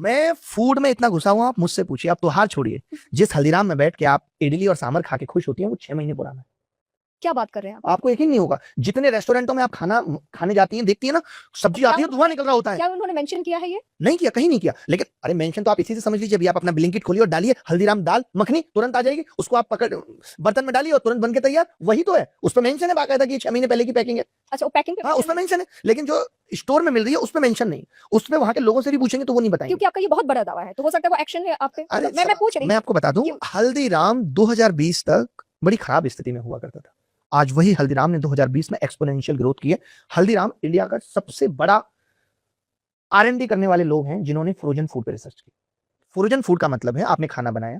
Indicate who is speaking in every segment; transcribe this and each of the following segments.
Speaker 1: मैं फूड में इतना घुसा हुआ, आप मुझसे पूछिए, आप त्योहार छोड़िए, जिस हल्दीराम में बैठ के आप इडली और सांभर खा के खुश होती हैं वो 6 महीने पुराना है।
Speaker 2: क्या बात कर रहे हैं आप?
Speaker 1: आपको यकीन नहीं होगा, जितने रेस्टोरेंटों में आप खाना खाने जाती हैं, देखती है ना, सब्जी
Speaker 2: क्या
Speaker 1: आती है, धुआं निकल रहा होता है।
Speaker 2: क्या उन्होंने मेंशन किया है ये?
Speaker 1: नहीं किया, कहीं नहीं किया, लेकिन अरे मेंशन तो आप इसी से समझ लीजिए। अभी आप अपना ब्लिंकिट खोलिए और डालिए हल्दीराम दाल मखनी, तुरंत आ जाएगी। उसको आप पकड़ बर्तन में डालिए और तुरंत बन के तैयार। वही तो है, उस पर मेंशन है बाकायदा कि 6 महीने पहले की पैकिंग है।
Speaker 2: अच्छा, वो पैकिंग पे
Speaker 1: हाँ, उसमें मेंशन है, लेकिन जो स्टोर में मिल रही है उसमें मेंशन नहीं। उसमें वहां के लोगों से भी पूछेंगे तो वो नहीं बताएंगे।
Speaker 2: क्योंकि आपका ये बहुत बड़ा दावा है, तो हो सकता है वो एक्शन है आप पे।
Speaker 1: अरे
Speaker 2: मैं पूछ रही
Speaker 1: मैं आपको बता दूं, हल्दीराम 2020 तक बड़ी खराब स्थिति में हुआ करता था। आज वही हल्दीराम ने 2020 में एक्सपोनेंशियल ग्रोथ की है। हल्दीराम इंडिया का सबसे बड़ा R&D करने वाले लोग हैं जिन्होंने फ्रोजन फूड पे रिसर्च की। फ्रोजन फूड का मतलब है आपने खाना बनाया,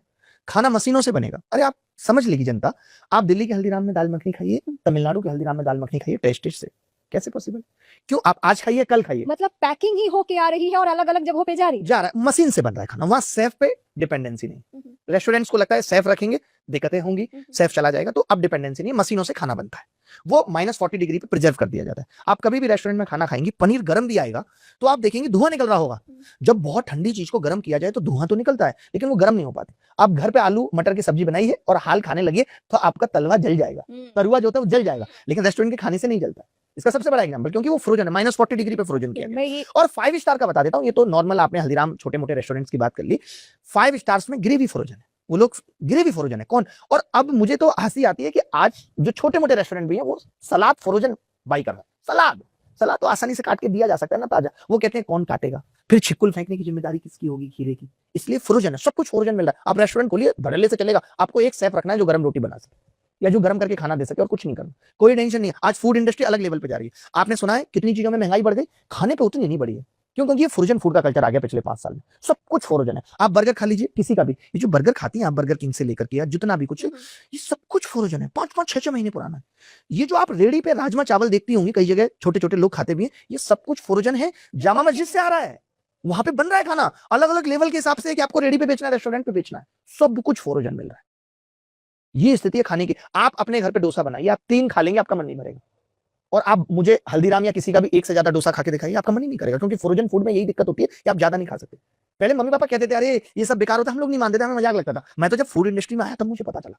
Speaker 1: खाना मशीनों से बनेगा। अरे आप समझ लेगी जनता, आप दिल्ली के हल्दीराम में दाल मखनी खाइए, तमिलनाडु के हल्दीराम में दाल मखनी खाइए, टेस्ट से कैसे पॉसिबल? क्यों? आप आज खाइए, कल खाइए।
Speaker 2: मतलब पैकिंग ही होके आ रही है और अलग अलग जगहों पे जा रही है।
Speaker 1: जा रहा है, मशीन से बन रहा है खाना, वहां सेफ पे डिपेंडेंसी नहीं। रेस्टोरेंट्स को लगता है सेफ रखेंगे दिक्कतें होंगी, सेफ चला जाएगा, तो अब डिपेंडेंसी नहीं, मशीनों से खाना बनता है। वो -40 डिग्री पे प्रिजर्व कर दिया जाता है। आप कभी भी रेस्टोरेंट में खाना खाएंगी, पनीर गर्म भी आएगा तो आप देखेंगे धुआं निकल रहा होगा। जब बहुत ठंडी चीज को गर्म किया जाए तो धुआं तो निकलता है, लेकिन वो गर्म नहीं हो पाती। आप घर पे आलू मटर की सब्जी बनाई है और हाल खाने लगे तो आपका तलवा जल जाएगा, तरुआ जो होता है वो जल जाएगा, लेकिन रेस्टोरेंट के खाने से नहीं जलता। इसका सबसे बड़ा एग्जांपल, क्योंकि वो फ्रोजन है, -40 डिग्री पे फ्रोजन किया गया। और 5 स्टार का बता देता हूं, ये तो नॉर्मल आपने हल्दीराम छोटे मोटे रेस्टोरेंट्स की बात कर ली। 5 स्टार्स में ग्रेवी फ्रोजन है, वो लोग ग्रेवी फ्रोजन है कौन? और अब मुझे तो हंसी आती है कि आज जो छोटे मोटे रेस्टोरेंट भी हैं वो सलाद फ्रोजन बाई कर रहे हैं। सलाद तो आसानी से काट के दिया जा सकता है ना ताजा, वो कहते हैं कौन काटेगा, फिर छिकुल फेंकने की जिम्मेदारी किसकी होगी खीरे की? इसलिए फ्रोजन है, सब कुछ फ्रोजन मिल रहा है। आप रेस्टोरेंट खोलिए, धड़ल्ले से चलेगा। आपको एक सेफ रखना है जो गर्म रोटी बना सके या जो गर्म करके खाना दे सके, और कुछ नहीं करना, कोई टेंशन नहीं है। आज फूड इंडस्ट्री अलग लेवल पे जा रही है। आपने सुना है कितनी चीजों में महंगाई बढ़ गई, खाने पे उतनी नहीं बढ़ी है। क्यों? क्योंकि ये फ्रोजन फूड का कल्चर आ गया पिछले 5 साल में, सब कुछ फ्रोजन है। आप बर्गर खा लीजिए, किसी का भी, ये जो बर्गर खाती हैं आप, बर्गर किंग से लेकर के जितना भी कुछ, ये सब कुछ फ्रोजन है, 5-5 6-6 महीने पुराना है। ये जो आप रेडी पे राजमा चावल देखती होंगी, कई जगह छोटे छोटे लोग खाते भी हैं, ये सब कुछ फ्रोजन है। जामा मस्जिद से आ रहा है, वहां पे बन रहा है खाना अलग अलग लेवल के हिसाब से कि आपको रेडी पे बेचना है, रेस्टोरेंट पे बेचना है, सब कुछ फ्रोजन मिल रहा है। ये स्थिति है खाने की। आप अपने घर पे डोसा बनाइए, आप 3 खा लेंगे, आपका मन नहीं भरेगा। और आप मुझे हल्दीराम या किसी का भी एक से ज्यादा डोसा खा के दिखाइए, आपका मन ही नहीं करेगा, क्योंकि फ्रोजन फूड में यही दिक्कत होती है कि आप ज्यादा नहीं खा सकते। पहले मम्मी पापा कहते थे अरे ये सब बेकार होता है, हम लोग नहीं मानते थे, हमें मजाक लगता था। मैं तो जब फूड इंडस्ट्री में आया तब मुझे पता चला।